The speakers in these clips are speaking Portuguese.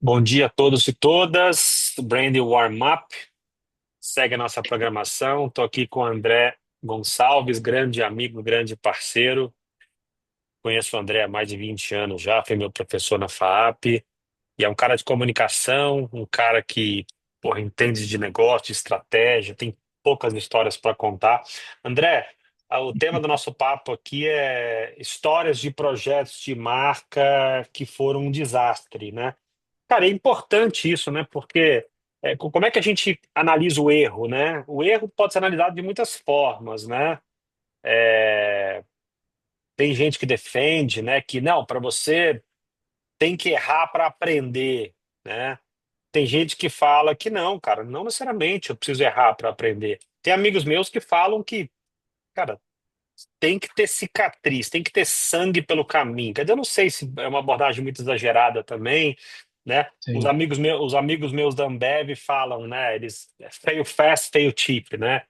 Bom dia a todos e todas. Brand Warm Up segue a nossa programação. Estou aqui com o André Gonçalves, grande amigo, grande parceiro. Conheço o André há mais de 20 anos já, foi meu professor na FAAP. E é um cara de comunicação, um cara que, porra, entende de negócio, de estratégia, tem poucas histórias para contar. André, o tema do nosso papo aqui é histórias de projetos de marca que foram um desastre, né? Cara, é importante isso, né? Porque como é que a gente analisa o erro, né? O erro pode ser analisado de muitas formas, né? É, tem gente que defende, né, que não, para você tem que errar para aprender, né? Tem gente que fala que não, cara, não necessariamente eu preciso errar para aprender. Tem amigos meus que falam que, cara, tem que ter cicatriz, tem que ter sangue pelo caminho. Quer dizer, eu não sei se é uma abordagem muito exagerada também, né? Sim. Os amigos meus da Ambev falam, né? Eles fail fast, fail cheap, né?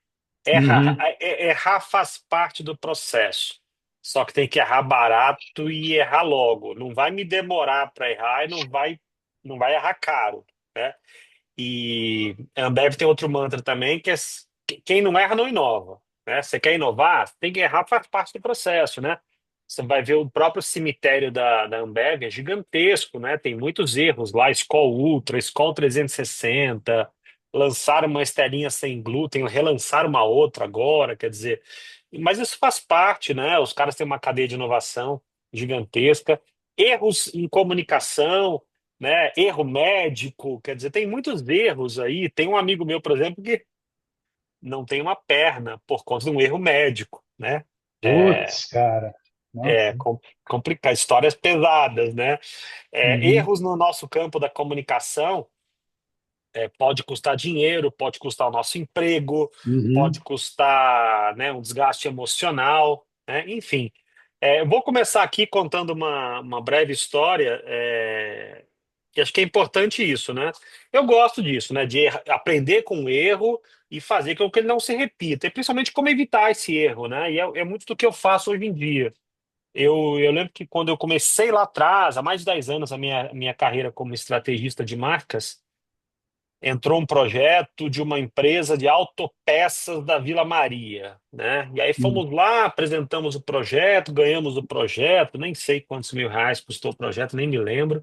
Uhum. Errar faz parte do processo. Só que tem que errar barato e errar logo. Não vai me demorar para errar e não vai errar caro, né? E a Ambev tem outro mantra também, que é quem não erra não inova, né? Você quer inovar, tem que errar, faz parte do processo, né? Você vai ver o próprio cemitério da Ambev, é gigantesco, né? Tem muitos erros lá, Skol Ultra, Skol 360, lançaram uma estelinha sem glúten, relançaram uma outra agora, quer dizer, mas isso faz parte, né? Os caras têm uma cadeia de inovação gigantesca, erros em comunicação, né? Erro médico, quer dizer, tem muitos erros aí. Tem um amigo meu, por exemplo, que não tem uma perna por conta de um erro médico, né? É, Putz, cara. é Nossa. complicado, histórias pesadas, né? Uhum. Erros no nosso campo da comunicação pode custar dinheiro, pode custar o nosso emprego, pode Uhum. custar, né, um desgaste emocional, né? Enfim. Eu vou começar aqui contando uma breve história. Que acho que é importante isso, né? Eu gosto disso, né? De aprender com o erro e fazer com que ele não se repita, e principalmente como evitar esse erro, né? E é muito do que eu faço hoje em dia. Eu lembro que quando eu comecei lá atrás, há mais de 10 anos, a minha carreira como estrategista de marcas, entrou um projeto de uma empresa de autopeças da Vila Maria, né? E aí Uhum. fomos lá, apresentamos o projeto, ganhamos o projeto, nem sei quantos mil reais custou o projeto, nem me lembro.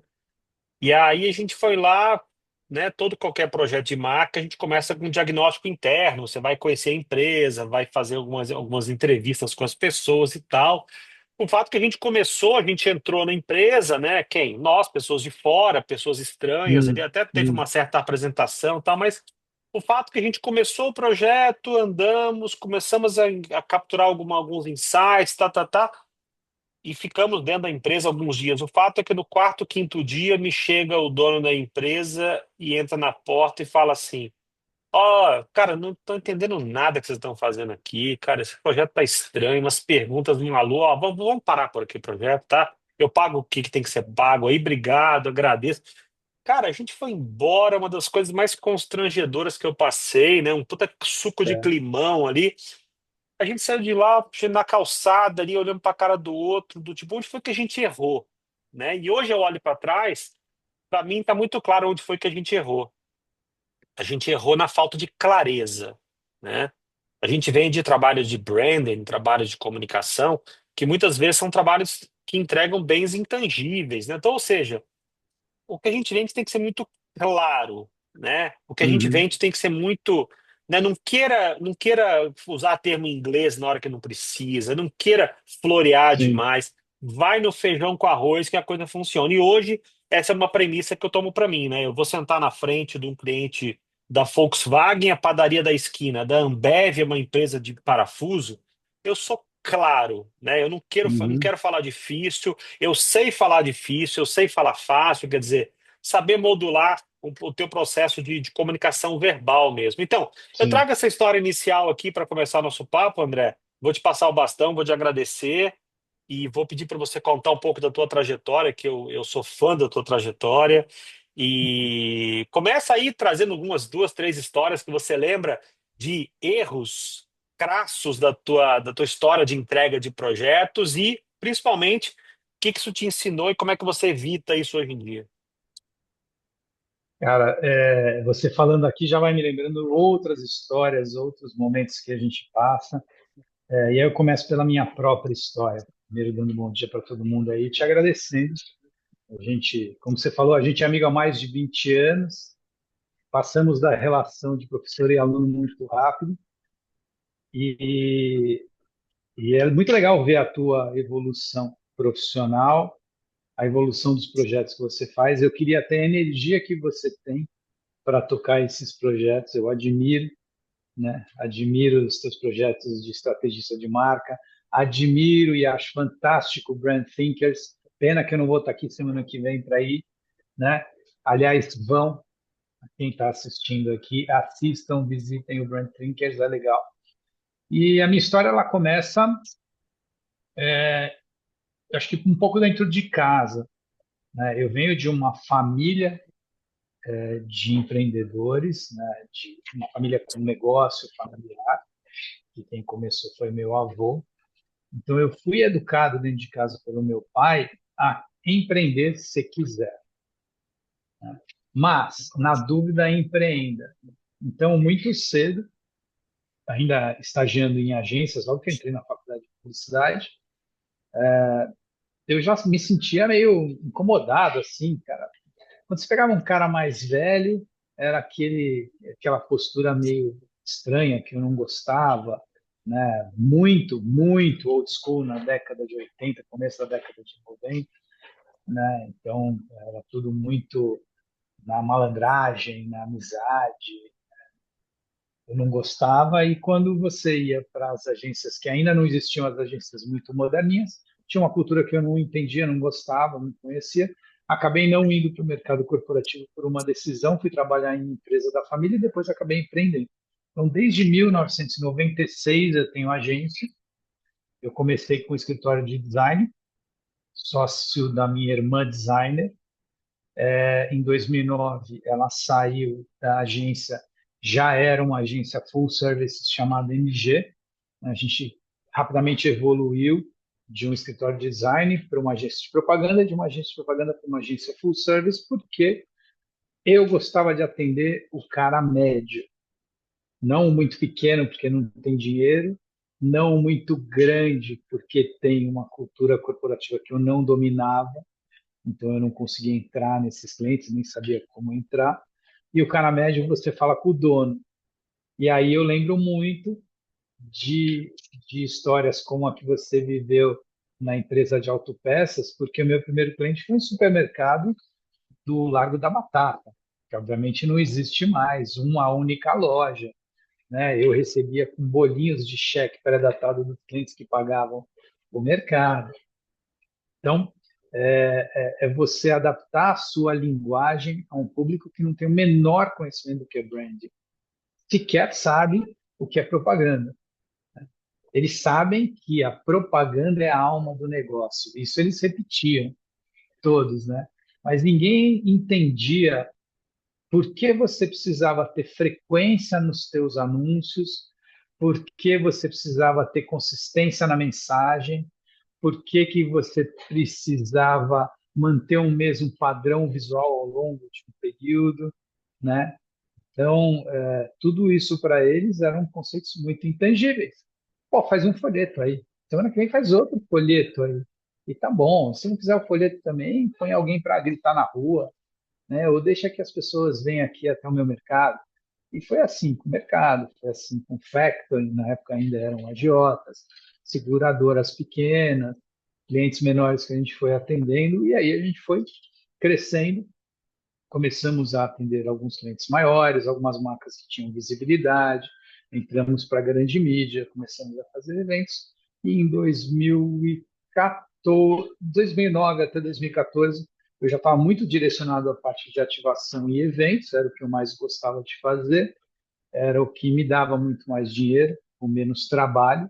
E aí a gente foi lá, né? Todo qualquer projeto de marca, a gente começa com um diagnóstico interno. Você vai conhecer a empresa, vai fazer algumas entrevistas com as pessoas e tal. O fato que a gente começou, a gente entrou na empresa, né? Quem? Nós, pessoas de fora, pessoas estranhas. Ele Uhum. até teve Uhum. uma certa apresentação, e tal, mas o fato que a gente começou o projeto, andamos, começamos a capturar alguns insights, tá e ficamos dentro da empresa alguns dias. O fato é que no quarto, quinto dia, me chega o dono da empresa e entra na porta e fala assim: Ó, cara, não estou entendendo nada que vocês estão fazendo aqui, cara. Esse projeto tá estranho, umas perguntas no alô. Ó, vamos parar por aqui o projeto, tá? Eu pago o que tem que ser pago aí, obrigado, agradeço. Cara, a gente foi embora, uma das coisas mais constrangedoras que eu passei, né? Um puta suco de É. climão ali. A gente saiu de lá, na calçada ali, olhando para a cara do outro, do tipo, onde foi que a gente errou, né? E hoje eu olho para trás, para mim tá muito claro onde foi que a gente errou. A gente errou na falta de clareza, né? A gente vem de trabalhos de branding, trabalhos de comunicação, que muitas vezes são trabalhos que entregam bens intangíveis, né? Então, ou seja, o que a gente vende tem que ser muito claro, né? O que a gente Uhum. vende tem que ser muito, né? Não queira usar termo em inglês na hora que não precisa, não queira florear Sim. demais. Vai no feijão com arroz que a coisa funciona. E hoje essa é uma premissa que eu tomo para mim, né? Eu vou sentar na frente de um cliente da Volkswagen, a padaria da esquina, da Ambev, uma empresa de parafuso. Eu sou claro, né? Eu não Uhum. quero falar difícil. Eu sei falar difícil, eu sei falar fácil, quer dizer, saber modular o teu processo de comunicação verbal mesmo. Então, eu Sim. trago essa história inicial aqui para começar nosso papo, André. Vou te passar o bastão, vou te agradecer e vou pedir para você contar um pouco da tua trajetória, que eu sou fã da tua trajetória. E começa aí trazendo algumas duas, três histórias que você lembra de erros crassos da tua história de entrega de projetos e, principalmente, o que que isso te ensinou e como é que você evita isso hoje em dia? Cara, você falando aqui já vai me lembrando outras histórias, outros momentos que a gente passa. E aí eu começo pela minha própria história. Primeiro, dando bom dia para todo mundo aí, te agradecendo. A gente, como você falou, a gente é amigo há mais de 20 anos, passamos da relação de professor e aluno muito rápido, e, e é muito legal ver a tua evolução profissional, a evolução dos projetos que você faz. Eu queria ter a energia que você tem para tocar esses projetos. Eu admiro, né? Admiro os teus projetos de estrategista de marca, admiro e acho fantástico o Brand Thinkers. Pena que eu não vou estar aqui semana que vem para ir, né? Aliás, vão, quem está assistindo aqui, assistam, visitem o Brand Thinkers, é legal. E a minha história ela começa, acho que um pouco dentro de casa, né? Eu venho de uma família de empreendedores, né? De uma família com negócio familiar, que quem começou foi meu avô. Então, eu fui educado dentro de casa pelo meu pai a empreender se quiser, mas, na dúvida, empreenda. Então, muito cedo, ainda estagiando em agências, logo que eu entrei na faculdade de publicidade, eu já me sentia meio incomodado, assim, cara. Quando você pegava um cara mais velho, era aquela postura meio estranha que eu não gostava, né? Muito, muito old school na década de 80, começo da década de 90, né? Então, era tudo muito na malandragem, na amizade. Eu não gostava. E quando você ia para as agências, que ainda não existiam as agências muito moderninhas, tinha uma cultura que eu não entendia, não gostava, não conhecia. Acabei não indo para o mercado corporativo por uma decisão, fui trabalhar em empresa da família e depois acabei empreendendo. Então, desde 1996 eu tenho agência. Eu comecei com escritório de design, sócio da minha irmã designer. Em 2009, ela saiu da agência, já era uma agência full service chamada MG. A gente rapidamente evoluiu de um escritório de design para uma agência de propaganda, de uma agência de propaganda para uma agência full service, porque eu gostava de atender o cara médio, não muito pequeno, porque não tem dinheiro, não muito grande, porque tem uma cultura corporativa que eu não dominava, então eu não conseguia entrar nesses clientes, nem sabia como entrar. E o cara médio, você fala com o dono. E aí eu lembro muito de, de histórias como a que você viveu na empresa de autopeças, porque o meu primeiro cliente foi um supermercado do Largo da Batata, que obviamente não existe mais, uma única loja, né? Eu recebia com bolinhos de cheque pré-datado dos clientes que pagavam o mercado. Então, é você adaptar a sua linguagem a um público que não tem o menor conhecimento do que é branding, sequer sabe o que é propaganda. Eles sabem que a propaganda é a alma do negócio. Isso eles repetiam, todos, né? Mas ninguém entendia por que você precisava ter frequência nos teus anúncios, por que você precisava ter consistência na mensagem, por que que você precisava manter um mesmo padrão visual ao longo de um período, né? Então, tudo isso para eles eram conceitos muito intangíveis. Pô, faz um folheto aí. Semana que vem faz outro folheto aí. E tá bom. Se não fizer o folheto também, põe alguém para gritar na rua, né? Ou deixa que as pessoas venham aqui até o meu mercado. E foi assim com o mercado, foi assim com o factoring, na época ainda eram agiotas, seguradoras pequenas, clientes menores que a gente foi atendendo, e aí a gente foi crescendo. Começamos a atender alguns clientes maiores, algumas marcas que tinham visibilidade, entramos para a grande mídia, começamos a fazer eventos, e em 2014, 2009 até 2014, eu já estava muito direcionado à parte de ativação e eventos, era o que eu mais gostava de fazer, era o que me dava muito mais dinheiro, com menos trabalho.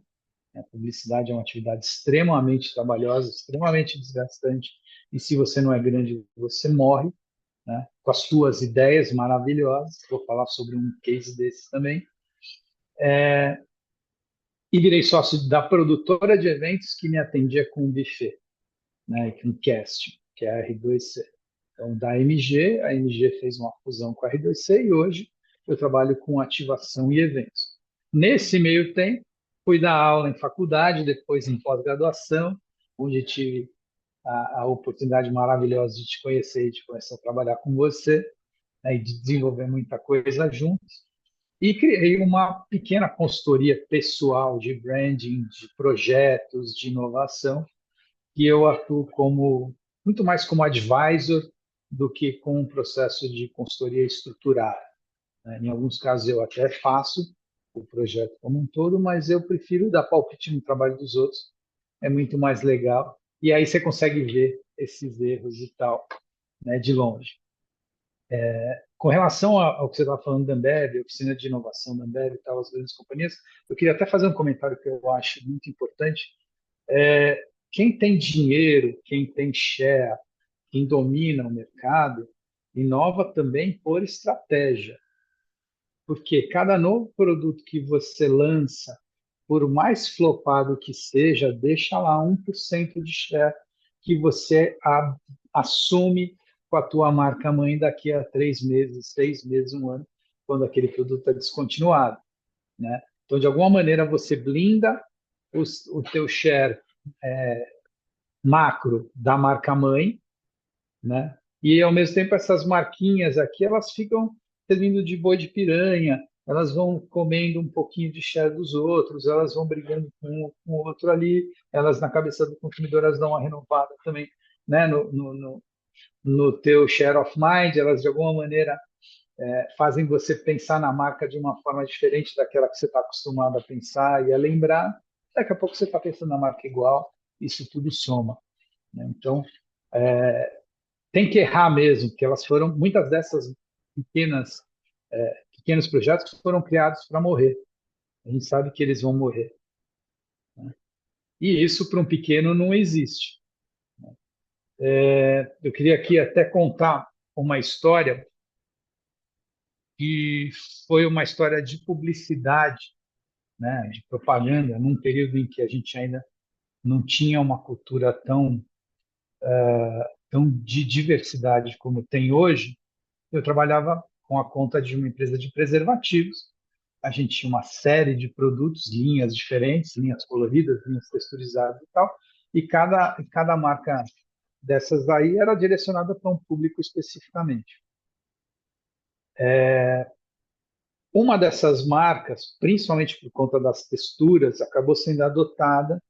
A publicidade é uma atividade extremamente trabalhosa, extremamente desgastante, e se você não é grande, você morre, né? Com as suas ideias maravilhosas. Vou falar sobre um case desses também. E virei sócio da produtora de eventos que me atendia com um buffet, né? Com um casting, que é a R2C. Então, da MG, a MG fez uma fusão com a R2C e hoje eu trabalho com ativação e eventos. Nesse meio tempo, fui dar aula em faculdade, depois em pós-graduação, onde tive a oportunidade maravilhosa de te conhecer e de começar a trabalhar com você, né, e de desenvolver muita coisa juntos. E criei uma pequena consultoria pessoal de branding, de projetos, de inovação, que eu atuo como muito mais como advisor do que com um processo de consultoria estruturada, né? Em alguns casos eu até faço o projeto como um todo, mas eu prefiro dar palpite no trabalho dos outros. É muito mais legal. E aí você consegue ver esses erros e tal, né, de longe. Com relação ao que você estava falando da Ambev, a oficina de inovação da Ambev e tal, as grandes companhias, eu queria até fazer um comentário que eu acho muito importante. Quem tem dinheiro, quem tem share, quem domina o mercado, inova também por estratégia. Porque cada novo produto que você lança, por mais flopado que seja, deixa lá 1% de share que você assume com a tua marca mãe daqui a 3 meses, 6 meses, um ano, quando aquele produto é descontinuado, né? Então, de alguma maneira, você blinda o teu share macro da marca mãe, né? E ao mesmo tempo essas marquinhas aqui, elas ficam servindo de boi de piranha, elas vão comendo um pouquinho de share dos outros, elas vão brigando com o outro ali, elas na cabeça do consumidor elas dão uma renovada também, né? No teu share of mind, elas de alguma maneira fazem você pensar na marca de uma forma diferente daquela que você está acostumado a pensar e a lembrar. Daqui a pouco você está pensando na marca igual, isso tudo soma, né? Então, tem que errar mesmo, porque elas foram, muitas dessas pequenas, pequenos projetos foram criados para morrer. A gente sabe que eles vão morrer. E isso para um pequeno não existe. Eu queria aqui até contar uma história que foi uma história de publicidade, né, de propaganda, num período em que a gente ainda não tinha uma cultura tão de diversidade como tem hoje. Eu trabalhava com a conta de uma empresa de preservativos. A gente tinha uma série de produtos, linhas diferentes, linhas coloridas, linhas texturizadas e tal, e cada marca dessas aí era direcionada para um público especificamente. Uma dessas marcas, principalmente por conta das texturas, acabou sendo adotada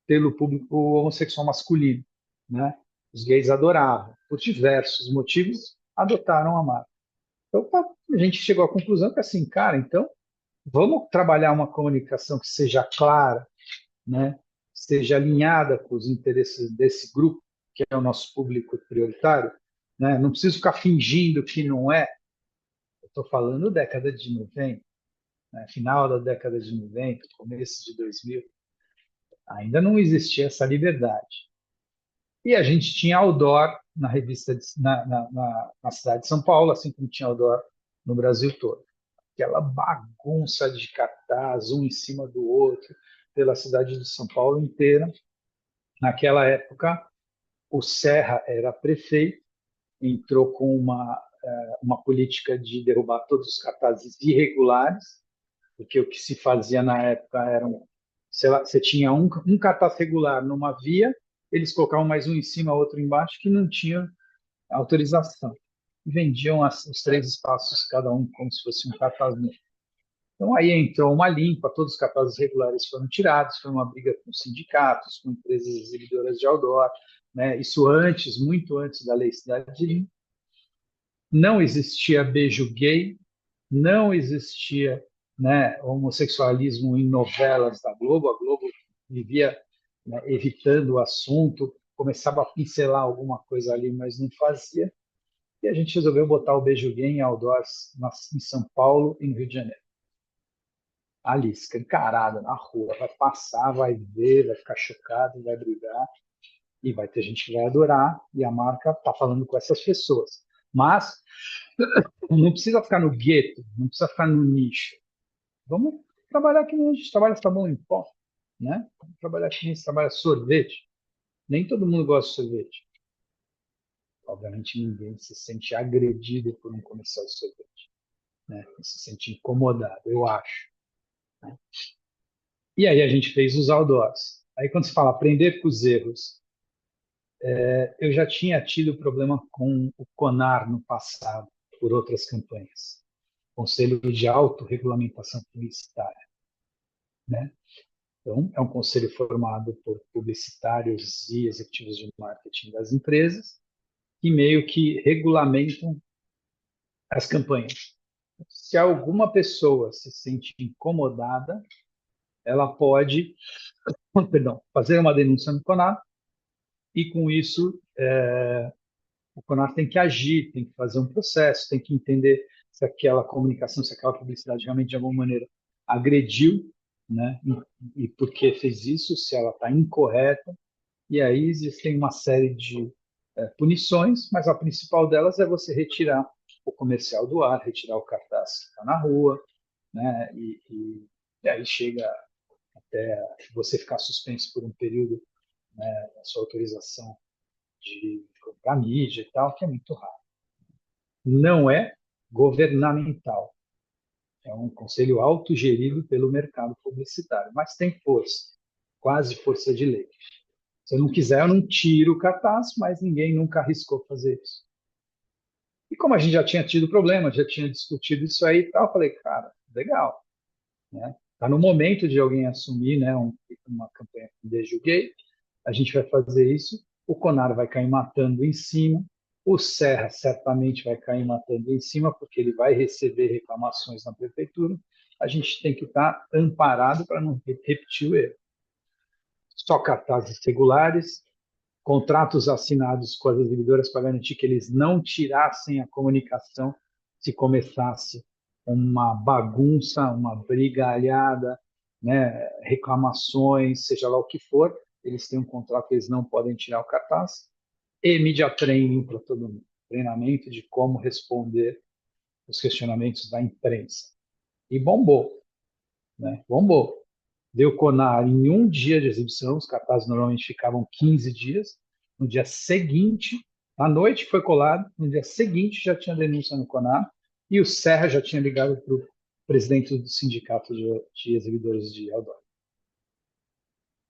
pelo público homossexual masculino, né? Os gays adoravam, por diversos motivos, adotaram a marca. Então, a gente chegou à conclusão que assim, cara, então vamos trabalhar uma comunicação que seja clara, né? Seja alinhada com os interesses desse grupo, que é o nosso público prioritário, né? Não preciso ficar fingindo que não é. Eu estou falando década de 90, né? Final da década de 90, começo de 2000, ainda não existia essa liberdade. E a gente tinha outdoor na revista, na cidade de São Paulo, assim como tinha outdoor no Brasil todo. Aquela bagunça de cartaz, um em cima do outro, pela cidade de São Paulo inteira. Naquela época, o Serra era prefeito, entrou com uma política de derrubar todos os cartazes irregulares, porque o que se fazia na época era, sei lá, você tinha um cartaz regular numa via, eles colocavam mais um em cima, outro embaixo, que não tinha autorização. E vendiam os três espaços, cada um como se fosse um cartaz novo. Então aí entrou uma limpa, todos os cartazes regulares foram tirados, foi uma briga com sindicatos, com empresas exibidoras de outdoor, né? Isso antes, muito antes da Lei Cidade Limpa. Não existia beijo gay, não existia, né, homossexualismo em novelas da Globo. A Globo vivia, né, evitando o assunto, começava a pincelar alguma coisa ali, mas não fazia. E a gente resolveu botar o beijo gay em outdoors em São Paulo e no Rio de Janeiro. Ali, escancarada na rua, vai passar, vai ver, vai ficar chocado, vai brigar, e vai ter gente que vai adorar, e a marca está falando com essas pessoas. Mas não precisa ficar no gueto, não precisa ficar no nicho. Vamos trabalhar que nem a gente trabalha sabão em pó, né? Vamos trabalhar que nem a gente trabalha sorvete. Nem todo mundo gosta de sorvete. Obviamente, ninguém se sente agredido por um comercial de sorvete, né? Se sente incomodado, eu acho. E aí a gente fez os outdoors. Aí quando se fala aprender com os erros, eu já tinha tido problema com o CONAR no passado, por outras campanhas. Conselho de Autorregulamentação Publicitária, né? Então, é um conselho formado por publicitários e executivos de marketing das empresas que meio que regulamentam as campanhas. Se alguma pessoa se sente incomodada, ela pode, perdão, fazer uma denúncia no CONAR e, com isso, o CONAR tem que agir, tem que fazer um processo, tem que entender se aquela comunicação, se aquela publicidade realmente, de alguma maneira, agrediu, né? E por que fez isso, se ela está incorreta. E aí existem uma série de punições, mas a principal delas é você retirar o comercial do ar, retirar o cartaz que está na rua, né? E aí chega até você ficar suspenso por um período, né, da sua autorização de comprar mídia e tal, que é muito raro. Não é governamental, é um conselho autogerido pelo mercado publicitário, mas tem força, quase força de lei. Se eu não quiser, eu não tiro o cartaz, mas ninguém nunca arriscou fazer isso. E como a gente já tinha tido problema, já tinha discutido isso aí e tal, eu falei, cara, legal, né? Tá no momento de alguém assumir, né, uma campanha com beijo gay, a gente vai fazer isso, o Conar vai cair matando em cima, o Serra certamente vai cair matando em cima, porque ele vai receber reclamações na prefeitura, a gente tem que estar amparado para não repetir o erro. Só cartazes regulares, contratos assinados com as exibidoras para garantir que eles não tirassem a comunicação se começasse uma bagunça, uma brigalhada, né, reclamações, seja lá o que for, eles têm um contrato que eles não podem tirar o cartaz, e media training para todo mundo, treinamento de como responder os questionamentos da imprensa. E bombou, né? Bombou. Deu Conar em um dia de exibição, os cartazes normalmente ficavam 15 dias. No dia seguinte, à noite foi colado, no dia seguinte já tinha denúncia no Conar e o Serra já tinha ligado para o presidente do sindicato de exibidores de outdoor.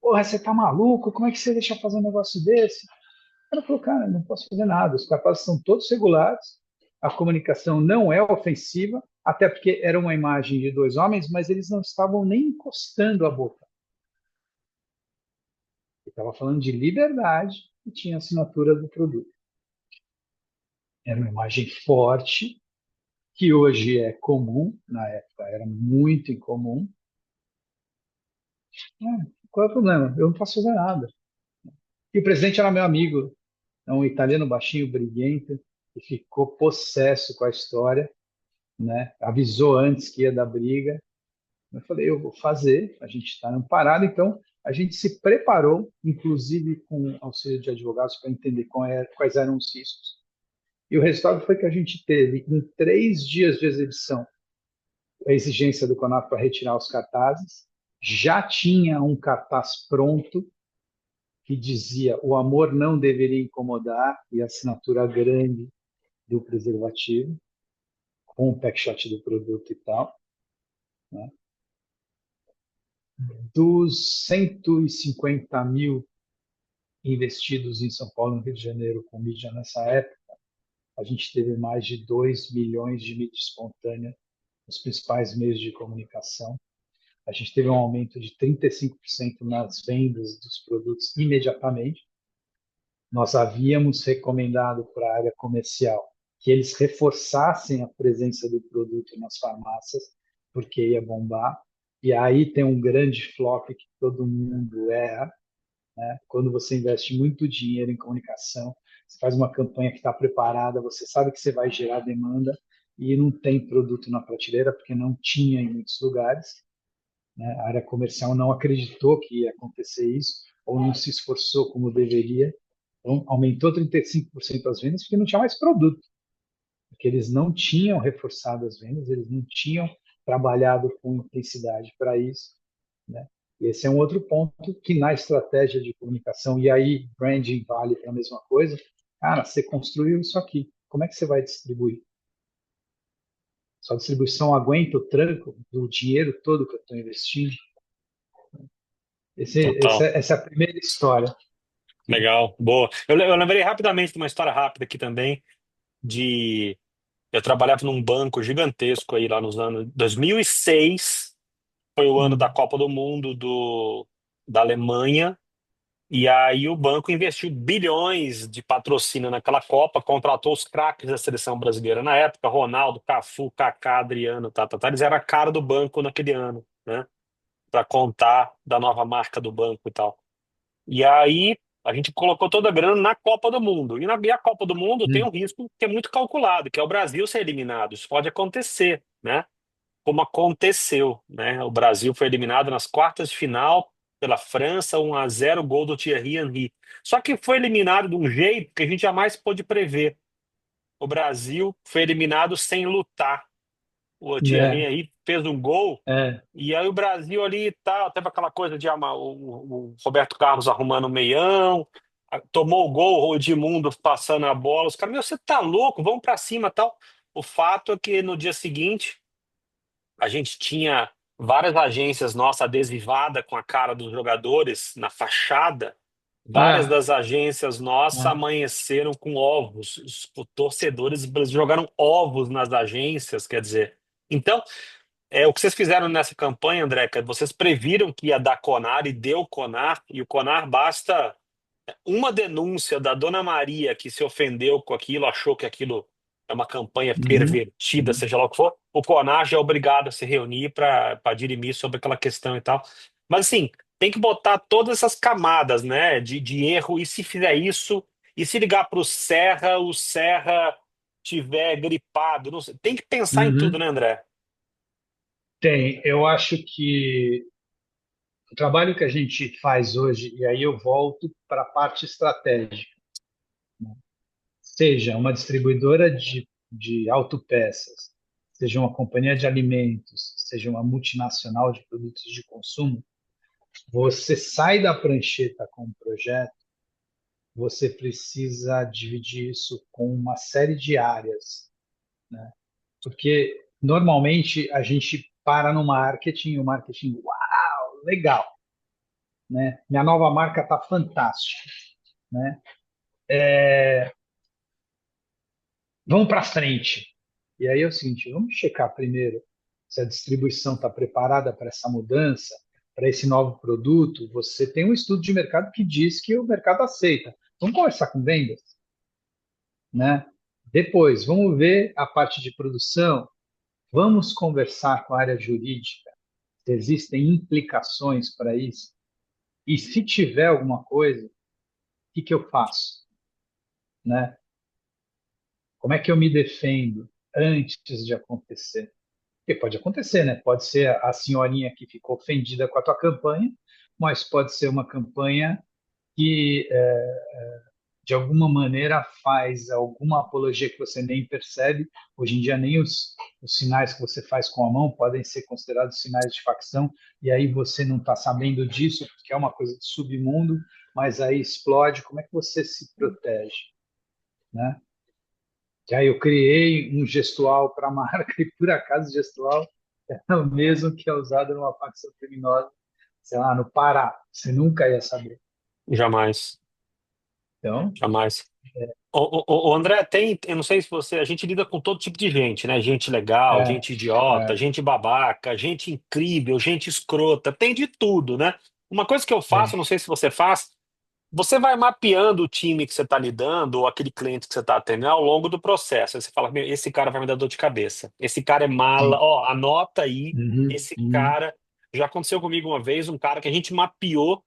Porra, você tá maluco? Como é que você deixa fazer um negócio desse? O cara falou, cara, não posso fazer nada, os cartazes são todos regulares, a comunicação não é ofensiva, até porque era uma imagem de dois homens, mas eles não estavam nem encostando a boca. Ele estava falando de liberdade e tinha assinatura do produto. Era uma imagem forte, que hoje é comum, na época era muito incomum. Qual é o problema? Eu não posso fazer nada. E o presidente era meu amigo, é um italiano baixinho, briguento, que ficou possesso com a história, né? Avisou antes que ia dar briga. Eu falei, eu vou fazer, a gente está parado, então a gente se preparou, inclusive com auxílio de advogados, para entender quais eram os riscos. E o resultado foi que a gente teve, em 3 dias de exibição, a exigência do CONAF para retirar os cartazes. Já tinha um cartaz pronto que dizia o amor não deveria incomodar e a assinatura grande do preservativo, com o packshot do produto e tal. Né? Dos 150 mil investidos em São Paulo e no Rio de Janeiro com mídia nessa época, a gente teve mais de 2 milhões de mídia espontânea nos principais meios de comunicação. A gente teve um aumento de 35% nas vendas dos produtos imediatamente. Nós havíamos recomendado para a área comercial que eles reforçassem a presença do produto nas farmácias, porque ia bombar. E aí tem um grande flop que todo mundo erra, né? Quando você investe muito dinheiro em comunicação, você faz uma campanha que está preparada, você sabe que você vai gerar demanda e não tem produto na prateleira, porque não tinha em muitos lugares, né? A área comercial não acreditou que ia acontecer isso, ou não se esforçou como deveria. Então, aumentou 35% as vendas porque não tinha mais produto, porque eles não tinham reforçado as vendas, eles não tinham trabalhado com intensidade para isso, né? Esse é um outro ponto que na estratégia de comunicação, e aí branding vale para a mesma coisa, Cara, você construiu isso aqui. Como é que você vai distribuir? Sua distribuição aguenta o tranco do dinheiro todo que eu estou investindo? Total. Essa é a primeira história. Legal, boa. Eu lembrei rapidamente de uma história rápida aqui também, de eu trabalhava num banco gigantesco aí lá nos anos 2006, foi o ano da Hum. Copa do Mundo da Alemanha, e aí o banco investiu bilhões de patrocínio naquela Copa, contratou os craques da seleção brasileira na época, Ronaldo, Cafu, Kaká, Adriano, eles eram a cara do banco naquele ano, né? Para contar da nova marca do banco e tal. E aí a gente colocou toda a grana na Copa do Mundo. E a Copa do Mundo tem um Hum. risco que é muito calculado, que é o Brasil ser eliminado. Isso pode acontecer, né? Como aconteceu, né? O Brasil foi eliminado nas quartas de final pela França, 1-0, gol do Thierry Henry. Só que foi eliminado de um jeito que a gente jamais pôde prever. O Brasil foi eliminado sem lutar. O Thierry É, Henry fez um gol é. e aí o Brasil ali e tal, teve aquela coisa de o Roberto Carlos arrumando o meião, tomou o gol, o Edmundo passando a bola. Os caras, meu, você tá louco, vamos pra cima tal. O fato é que no dia seguinte a gente tinha várias agências nossa adesivada com a cara dos jogadores na fachada. Várias Ah, das agências nossas ah, amanheceram com ovos. Os torcedores brasileiros jogaram ovos nas agências, quer dizer. Então, o que vocês fizeram nessa campanha, André, que vocês previram que ia dar Conar e deu Conar, e o Conar basta uma denúncia da Dona Maria que se ofendeu com aquilo, achou que aquilo é uma campanha uhum, pervertida, uhum, seja lá o que for, o Conar já é obrigado a se reunir para dirimir sobre aquela questão e tal. Mas assim, tem que botar todas essas camadas, né, de erro, e se fizer isso, e se ligar para o Serra tiver gripado, não sei, tem que pensar em tudo, uhum. né, André? Tem. Eu acho que o trabalho que a gente faz hoje, e aí eu volto para a parte estratégica, seja uma distribuidora de autopeças, seja uma companhia de alimentos, seja uma multinacional de produtos de consumo, você sai da prancheta com o projeto, você precisa dividir isso com uma série de áreas, né? Porque normalmente a gente para no marketing, o marketing, uau, legal, né? Minha nova marca está fantástica, né? Vamos para frente. E aí é o seguinte, vamos checar primeiro se a distribuição está preparada para essa mudança, para esse novo produto. Você tem um estudo de mercado que diz que o mercado aceita. Vamos conversar com vendas, né? Depois, vamos ver a parte de produção. Vamos conversar com a área jurídica. Se existem implicações para isso. E se tiver alguma coisa, o que que eu faço, né? Como é que eu me defendo antes de acontecer? Porque pode acontecer, né? Pode ser a senhorinha que ficou ofendida com a tua campanha, mas pode ser uma campanha que, de alguma maneira, faz alguma apologia que você nem percebe. Hoje em dia, nem os sinais que você faz com a mão podem ser considerados sinais de facção, e aí você não está sabendo disso, porque é uma coisa de submundo, mas aí explode. Como é que você se protege, né? Que aí eu criei um gestual para a marca e por acaso o gestual é o mesmo que é usado numa facção criminosa, sei lá, no Pará. Você nunca ia saber. Jamais, Então, jamais. André, eu não sei se você, a gente lida com todo tipo de gente, né? Gente legal, é, gente idiota, é, gente babaca, gente incrível, gente escrota, tem de tudo, né? Uma coisa que eu faço, tem. não sei se você faz, você vai mapeando o time que você está lidando ou aquele cliente que você está atendendo ao longo do processo. Aí você fala, meu, esse cara vai me dar dor de cabeça, esse cara é mala, Sim. ó, anota aí, Uhum, esse uhum, cara. Já aconteceu comigo uma vez, um cara que a gente mapeou,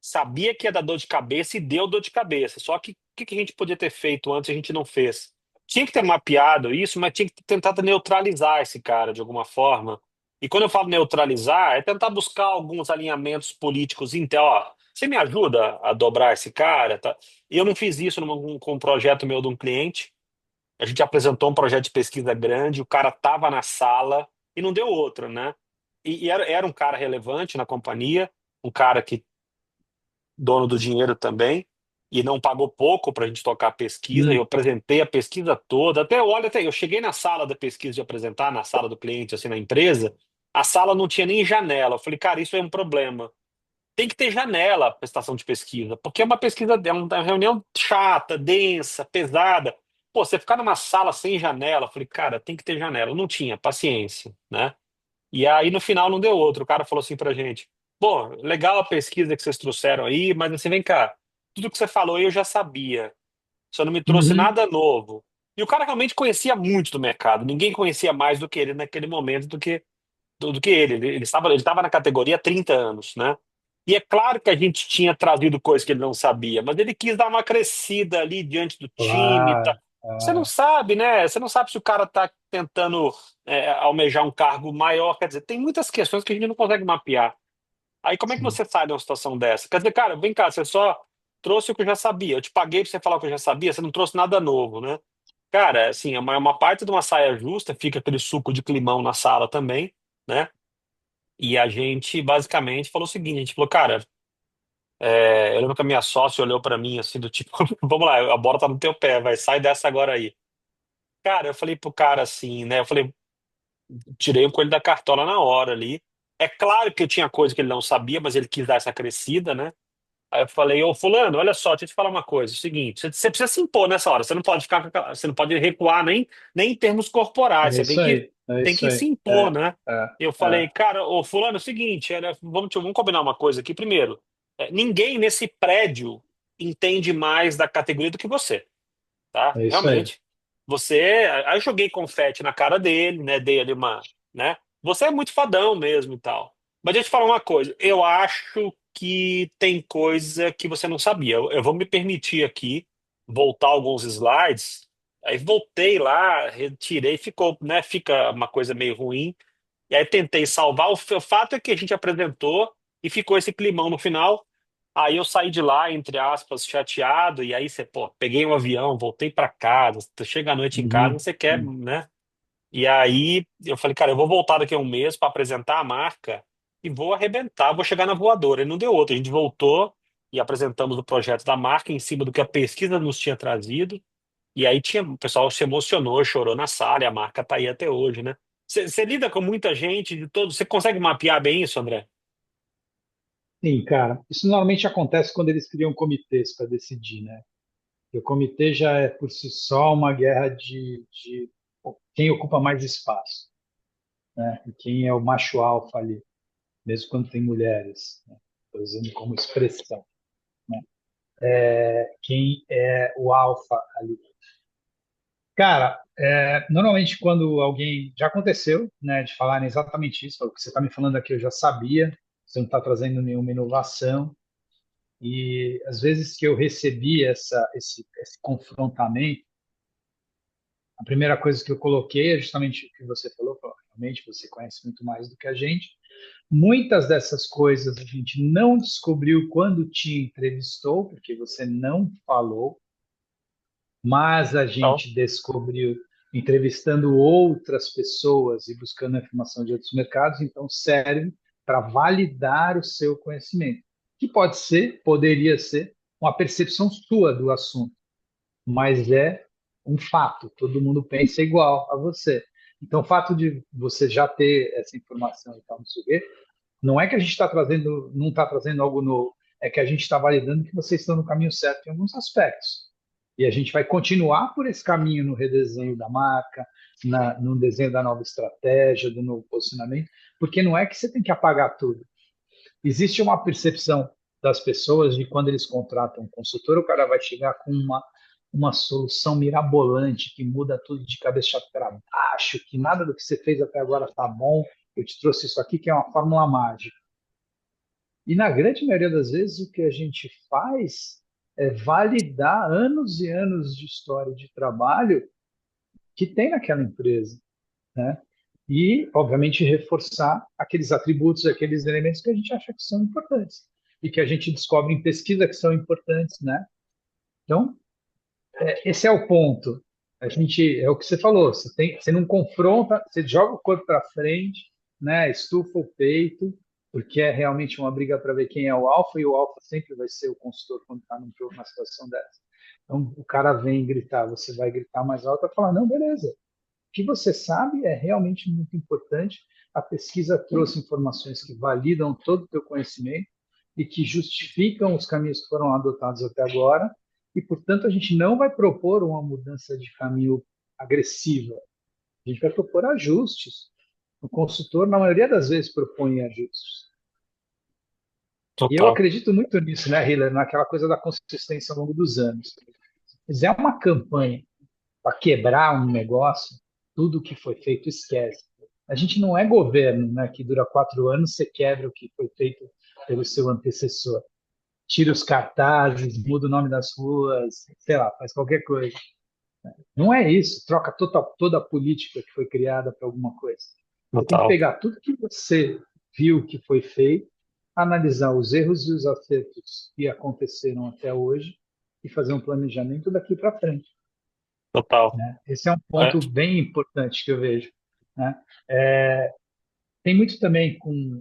sabia que ia dar dor de cabeça e deu dor de cabeça. Só que o que a gente podia ter feito antes e a gente não fez? Tinha que ter mapeado isso, mas tinha que tentar neutralizar esse cara de alguma forma. E quando eu falo neutralizar, é tentar buscar alguns alinhamentos políticos internos. Ó, você me ajuda a dobrar esse cara? Tá? E eu não fiz isso com um projeto meu de um cliente. A gente apresentou um projeto de pesquisa grande, o cara estava na sala e não deu outra, né? E era um cara relevante na companhia, um cara que dono do dinheiro também. e não pagou pouco para a gente tocar a pesquisa. Eu Hum, apresentei a pesquisa toda. Até eu cheguei na sala da pesquisa de apresentar, na sala do cliente, assim, na empresa. A sala não tinha nem janela. Eu falei, cara, isso é um problema. Tem que ter janela para estação de pesquisa, porque é uma pesquisa, é uma reunião chata, densa, pesada. Pô, você ficar numa sala sem janela, eu falei, cara, tem que ter janela. Não tinha, paciência, né? E aí no final não deu outro. O cara falou assim pra gente: pô, legal a pesquisa que vocês trouxeram aí, mas assim, vem cá, tudo que você falou aí eu já sabia, só não me trouxe uhum, nada novo. E o cara realmente conhecia muito do mercado, ninguém conhecia mais do que ele naquele momento do que ele. Ele estava na categoria há 30 anos, né? E é claro que a gente tinha trazido coisas que ele não sabia, mas ele quis dar uma crescida ali diante do time. Tá? claro. Você não sabe, né? Você não sabe se o cara está tentando almejar um cargo maior. Quer dizer, tem muitas questões que a gente não consegue mapear. Aí como é que Sim. você sai de uma situação dessa? Quer dizer, cara, vem cá, você só trouxe o que eu já sabia. Eu te paguei para você falar o que eu já sabia, você não trouxe nada novo, né? Cara, assim, é uma parte de uma saia justa, fica aquele suco de climão na sala também, né? E a gente basicamente falou o seguinte, a gente falou, cara, eu lembro que a minha sócia olhou pra mim assim, do tipo, vamos lá, a bola tá no teu pé, vai, sai dessa agora aí. Cara, eu falei pro cara assim, né? Eu falei, tirei o coelho da cartola na hora ali. É claro que tinha coisa que ele não sabia, mas ele quis dar essa crescida, né? Aí eu falei, ô fulano, olha só, deixa eu te falar uma coisa, é o seguinte, você precisa se impor nessa hora, você não pode ficar, você não pode recuar nem em termos corporais, É você tem isso que, aí. É tem isso que se aí. impor, né? Eu falei, É. cara, ô fulano, é o seguinte, vamos combinar uma coisa aqui, primeiro, ninguém nesse prédio entende mais da categoria do que você, tá? É isso aí. Realmente. Você. Aí eu joguei confete na cara dele, né? Dei ali uma. Né? Você é muito fadão mesmo e tal. Mas deixa eu te falar uma coisa. Eu acho que tem coisa que você não sabia. Eu vou me permitir aqui voltar alguns slides. Aí voltei lá, retirei, ficou, né? Fica uma coisa meio ruim. E aí tentei salvar. O fato é que a gente apresentou e ficou esse climão no final. Aí eu saí de lá, entre aspas, chateado. E aí você, pô, peguei um avião, voltei pra casa. Tu chega à noite em casa, Uhum. você quer, né? E aí eu falei, cara, eu vou voltar daqui a um mês para apresentar a marca e vou arrebentar, vou chegar na voadora. E não deu outra. A gente voltou e apresentamos o projeto da marca em cima do que a pesquisa nos tinha trazido. E aí o pessoal se emocionou, chorou na sala, e a marca tá aí até hoje, né? Você lida com muita gente de todo. Você consegue mapear bem isso, André? Sim, cara. Isso normalmente acontece quando eles criam comitês para decidir, né? E o comitê já é por si só uma guerra de quem ocupa mais espaço, né? E quem é o macho alfa ali, mesmo quando tem mulheres, né? Estou usando como expressão, né? Quem é o alfa ali. Cara, normalmente quando alguém. Já aconteceu, né, de falarem exatamente isso, o que você está me falando aqui eu já sabia, você não está trazendo nenhuma inovação. E às vezes que eu recebi esse confrontamento, a primeira coisa que eu coloquei é justamente o que você falou, realmente você conhece muito mais do que a gente. Muitas dessas coisas a gente não descobriu quando te entrevistou, porque você não falou, mas a Então, gente descobriu entrevistando outras pessoas e buscando informação de outros mercados, então serve para validar o seu conhecimento, que pode ser, poderia ser, uma percepção sua do assunto, mas é um fato, todo mundo pensa igual a você. Então, o fato de você já ter essa informação e tal, não sei o quê, não é que a gente está trazendo, não está trazendo algo novo, é que a gente está validando que vocês estão no caminho certo em alguns aspectos. E a gente vai continuar por esse caminho no redesenho da marca, no desenho da nova estratégia, do novo posicionamento, porque não é que você tem que apagar tudo. Existe uma percepção das pessoas de quando eles contratam um consultor, o cara vai chegar com uma solução mirabolante que muda tudo de cabeça para baixo, que nada do que você fez até agora está bom. Eu te trouxe isso aqui que é uma fórmula mágica. E na grande maioria das vezes o que a gente faz é validar anos e anos de história de trabalho que tem naquela empresa, né? E, obviamente, reforçar aqueles atributos, aqueles elementos que a gente acha que são importantes e que a gente descobre em pesquisa que são importantes, né? Então, esse é o ponto. A gente, é o que você falou, você não confronta, você joga o corpo para frente, né? Estufa o peito, porque é realmente uma briga para ver quem é o alfa, e o alfa sempre vai ser o consultor quando está numa situação dessa. Então, o cara vem gritar, você vai gritar mais alto e falar, não, beleza. O que você sabe é realmente muito importante. A pesquisa trouxe informações que validam todo o teu conhecimento e que justificam os caminhos que foram adotados até agora, e, portanto, a gente não vai propor uma mudança de caminho agressiva, a gente vai propor ajustes. O consultor, na maioria das vezes, propõe ajustes. E eu Total. acredito muito nisso, né, Hiller? Naquela coisa da consistência ao longo dos anos. Se fizer uma campanha para quebrar um negócio, tudo que foi feito esquece. A gente não é governo, né, que dura 4 anos, você quebra o que foi feito pelo seu antecessor. Tira os cartazes, muda o nome das ruas, sei lá, faz qualquer coisa. Não é isso, troca toda a política que foi criada para alguma coisa. Você tem que Total. pegar tudo que você viu que foi feito, analisar os erros e os acertos que aconteceram até hoje e fazer um planejamento daqui para frente, Total. né? Esse é um É, ponto bem importante que eu vejo, né? Tem muito também com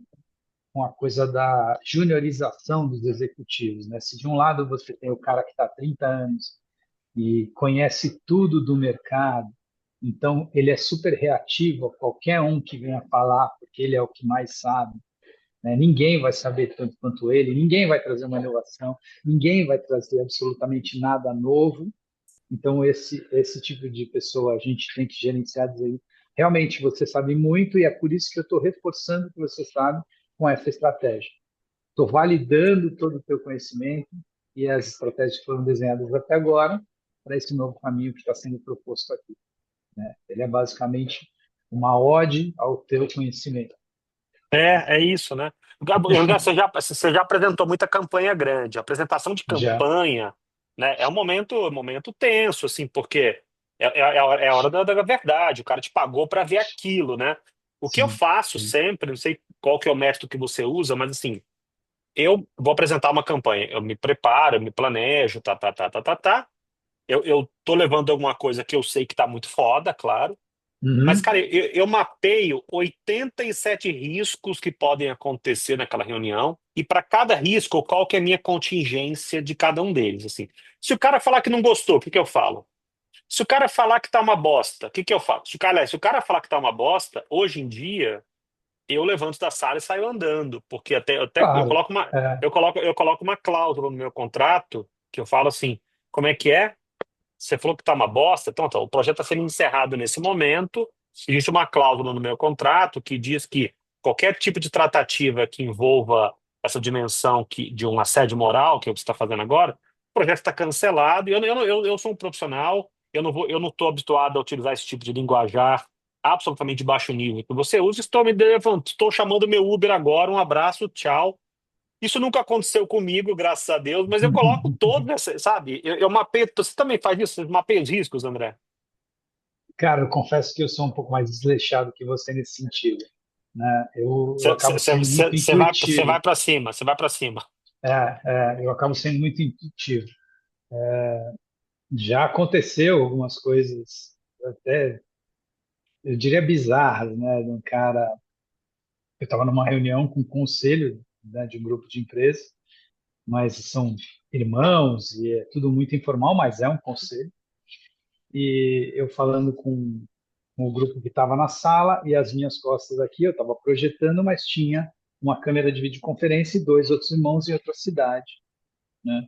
a coisa da juniorização dos executivos, né? Se de um lado você tem o cara que está há 30 anos e conhece tudo do mercado, então ele é super reativo a qualquer um que venha falar, porque ele é o que mais sabe, né? Ninguém vai saber tanto quanto ele, ninguém vai trazer uma inovação, ninguém vai trazer absolutamente nada novo. Então, esse tipo de pessoa a gente tem que gerenciar, dizer, realmente você sabe muito e é por isso que eu estou reforçando o que você sabe com essa estratégia. Estou validando todo o teu conhecimento e as estratégias que foram desenhadas até agora para esse novo caminho que está sendo proposto aqui, né? Ele é basicamente uma ode ao teu conhecimento. é isso, né? André, você já apresentou muita campanha grande. A apresentação de Já. campanha, né, é um momento tenso, assim, porque é a hora da verdade. O cara te pagou para ver aquilo, né? O que eu Sim, faço sim. sempre, não sei qual que é o método que você usa, mas assim, eu vou apresentar uma campanha. Eu me preparo, eu me planejo, tá, tá, tá, tá, tá, tá. Eu tô levando alguma coisa que eu sei que tá muito foda, claro. Mas, Uhum. cara, eu mapeio 87 riscos que podem acontecer naquela reunião, e para cada risco, qual que é a minha contingência de cada um deles, assim. Se o cara falar que não gostou, o que que eu falo? Se o cara falar que tá uma bosta, o que que eu falo? Se o cara falar que tá uma bosta, hoje em dia, eu levanto da sala e saio andando, porque até eu Claro. coloco uma, É, eu coloco uma cláusula no meu contrato que eu falo assim, como é que é? Você falou que tá uma bosta, então, o projeto está sendo encerrado nesse momento. Existe uma cláusula no meu contrato que diz que qualquer tipo de tratativa que envolva essa dimensão de um assédio moral, que é o que você está fazendo agora, o projeto está cancelado. E eu sou um profissional, eu não estou habituado a utilizar esse tipo de linguajar absolutamente de baixo nível que você usa. Estou me levantando, estou chamando meu Uber agora. Um abraço, tchau. Isso nunca aconteceu comigo, graças a Deus, mas eu coloco todos, sabe? Eu mapeio. Você também faz isso? Você mapeia os riscos, André? cara, eu confesso que eu sou um pouco mais desleixado que você nesse sentido, né? Eu Você acabo sendo muito você vai intuitivo. para cima, você vai para cima. Eu acabo sendo muito intuitivo. Já aconteceu algumas coisas, até eu diria bizarras, né? De um cara, eu estava numa reunião com um conselho, né, de um grupo de empresas, mas são irmãos e é tudo muito informal, mas é um conselho. E eu falando com o grupo que estava na sala e as minhas costas aqui, eu estava projetando, mas tinha uma câmera de videoconferência e dois outros irmãos em outra cidade, né?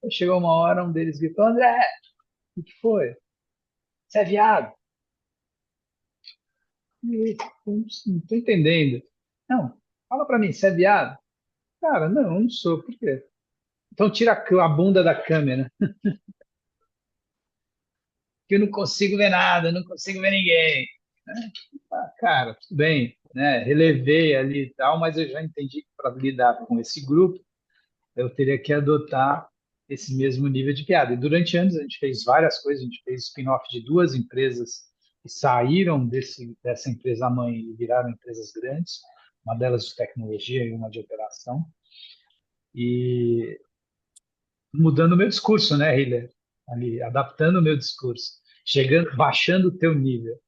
Aí chegou uma hora, um deles gritou: André, o que foi? Você é viado? E eu não estou entendendo. Não, fala para mim, você é viado? Cara, não, eu não sou. Por quê? Então tira a bunda da câmera, que eu não consigo ver nada, eu não consigo ver ninguém. Ah, cara, tudo bem, né? Relevei ali e tal, mas eu já entendi que para lidar com esse grupo, eu teria que adotar esse mesmo nível de piada. E durante anos a gente fez várias coisas, a gente fez spin-off de duas empresas que saíram dessa empresa mãe e viraram empresas grandes, uma delas de tecnologia e uma de operação, e mudando o meu discurso, né, Hiller? Ali, adaptando o meu discurso, chegando, baixando o teu nível,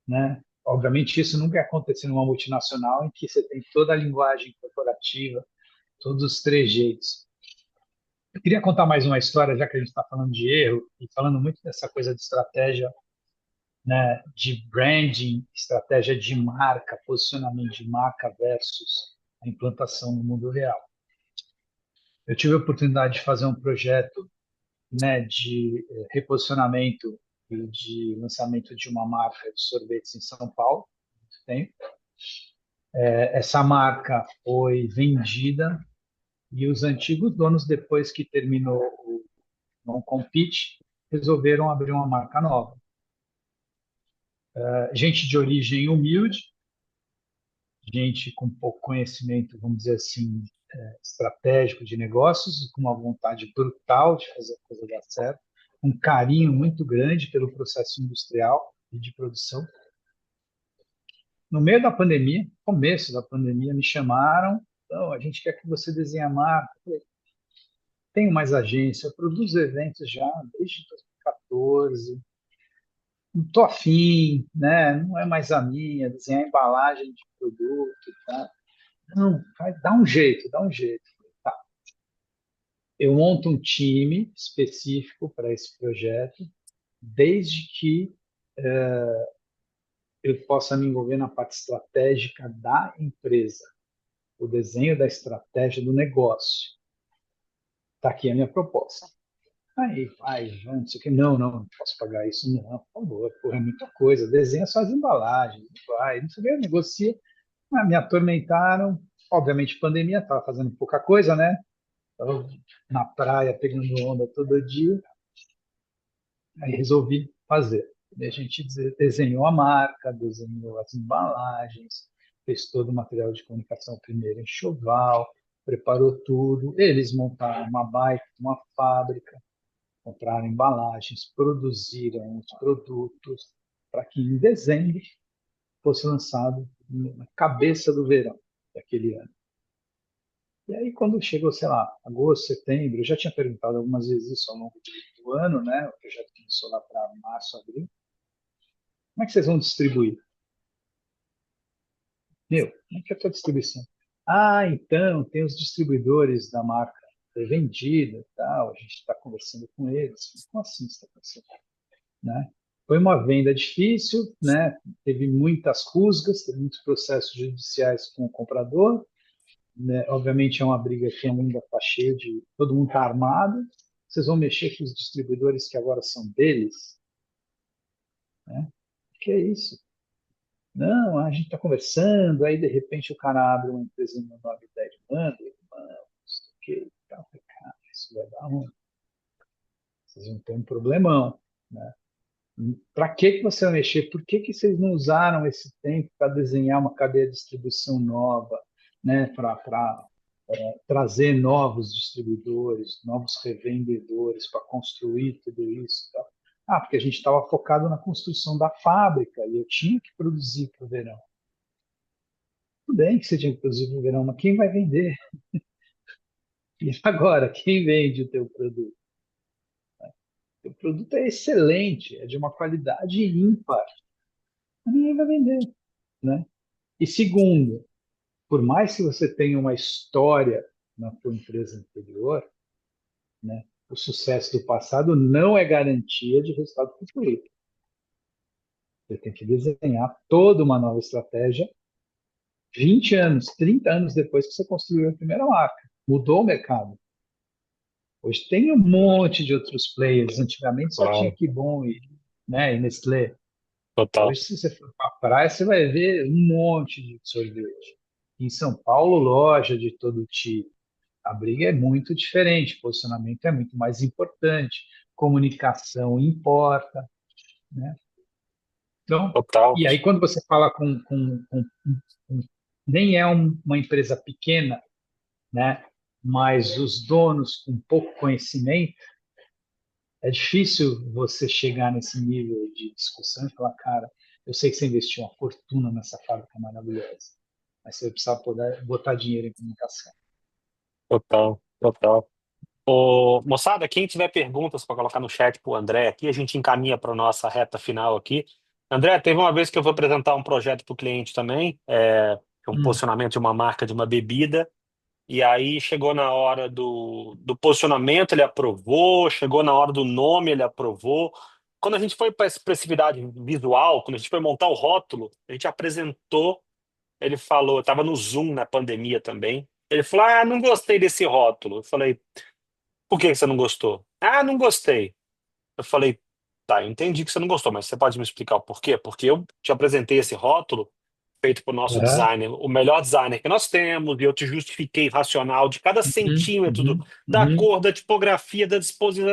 né? Obviamente, isso nunca ia acontecer numa multinacional em que você tem toda a linguagem corporativa, todos os trejeitos. Eu queria contar mais uma história, já que a gente está falando de erro e falando muito dessa coisa de estratégia, né, de branding, estratégia de marca, posicionamento de marca versus a implantação no mundo real. Eu tive a oportunidade de fazer um projeto, né, de reposicionamento e de lançamento de uma marca de sorvetes em São Paulo. Tem. Essa marca foi vendida e os antigos donos, depois que terminou o non-compete, resolveram abrir uma marca nova. Gente de origem humilde, gente com pouco conhecimento, vamos dizer assim, estratégico de negócios, com uma vontade brutal de fazer a coisa dar certo, um carinho muito grande pelo processo industrial e de produção. No meio da pandemia, começo da pandemia, me chamaram, então, a gente quer que você desenhe a marca. Eu falei, tenho mais agência, eu produzo eventos já desde 2014, não estou afim, né? Não é mais a minha, desenhar embalagem de produto, tá? Não, vai, dá um jeito, dá um jeito. Tá. Eu monto um time específico para esse projeto, desde que eu possa me envolver na parte estratégica da empresa, o desenho da estratégia do negócio. Está aqui a minha proposta. Aí, vai, não sei o que, não posso pagar isso, não, por favor, porra, é muita coisa, desenha só as embalagens, vai, não sei o que, negocia. Me atormentaram, obviamente pandemia, estava fazendo pouca coisa, né? Tava na praia pegando onda todo dia, aí resolvi fazer. E a gente desenhou a marca, desenhou as embalagens, fez todo o material de comunicação primeiro em enxoval, preparou tudo. Eles montaram uma baita, uma fábrica, compraram embalagens, produziram os produtos para que em dezembro fosse lançado na cabeça do verão daquele ano. E aí, quando chegou, sei lá, agosto, setembro, eu já tinha perguntado algumas vezes isso ao longo do ano, né? O projeto começou lá para março, abril. Como é que vocês vão distribuir? Meu, como é que é a tua distribuição? Ah, então, tem os distribuidores da marca vendida e tal, a gente está conversando com eles. Como assim você está conversando? Né? Foi uma venda difícil, né? Teve muitas rusgas, teve muitos processos judiciais com o comprador, né? Obviamente é uma briga que ainda está cheia de... Todo mundo está armado. Vocês vão mexer com os distribuidores que agora são deles? Né? Que é isso? Não, a gente está conversando, aí de repente o cara abre uma empresa no nome da irmã, isso que tal, cara, isso vai dar um, vocês vão ter um problemão, né? Para que você vai mexer? Por que vocês não usaram esse tempo para desenhar uma cadeia de distribuição nova, né? Para trazer novos distribuidores, novos revendedores, para construir tudo isso e tal. Ah, porque a gente estava focado na construção da fábrica e eu tinha que produzir para o verão. Tudo bem que você tinha que produzir para o verão, mas quem vai vender? E agora, quem vende o teu produto? O produto é excelente, é de uma qualidade ímpar, mas ninguém vai vender, né? E segundo, por mais que você tenha uma história na tua empresa anterior, né, o sucesso do passado não é garantia de resultado futuro. Você tem que desenhar toda uma nova estratégia 20 anos, 30 anos depois que você construiu a primeira marca. Mudou o mercado. Hoje tem um monte de outros players. Antigamente só tinha Claro, Kibon e, né, e Nestlé. total, Hoje, se você for para a praia, você vai ver um monte de sorvete. Em São Paulo, loja de todo tipo. A briga é muito diferente, posicionamento é muito mais importante, comunicação importa, né? Então, total. e aí quando você fala nem é uma empresa pequena, né? Mas os donos com pouco conhecimento, é difícil você chegar nesse nível de discussão e falar, cara, eu sei que você investiu uma fortuna nessa fábrica maravilhosa, mas você vai precisar poder botar dinheiro em comunicação. Total, total. Ô, moçada, quem tiver perguntas para colocar no chat para o André aqui, a gente encaminha para a nossa reta final aqui. André, teve uma vez que eu vou apresentar um projeto para o cliente também, um Hum. posicionamento de uma marca de uma bebida, e aí chegou na hora do posicionamento, ele aprovou, chegou na hora do nome, ele aprovou. Quando a gente foi para a expressividade visual, quando a gente foi montar o rótulo, a gente apresentou, ele falou, estava no Zoom na pandemia também, ele falou, ah, não gostei desse rótulo. Eu falei, por que você não gostou? Ah, não gostei. Eu falei, tá, eu entendi que você não gostou, mas você pode me explicar o porquê? Porque eu te apresentei esse rótulo feito por nosso Aham. designer, o melhor designer que nós temos, e eu te justifiquei racional de cada Uhum, centímetro uhum, da uhum. cor, da tipografia, da disposição.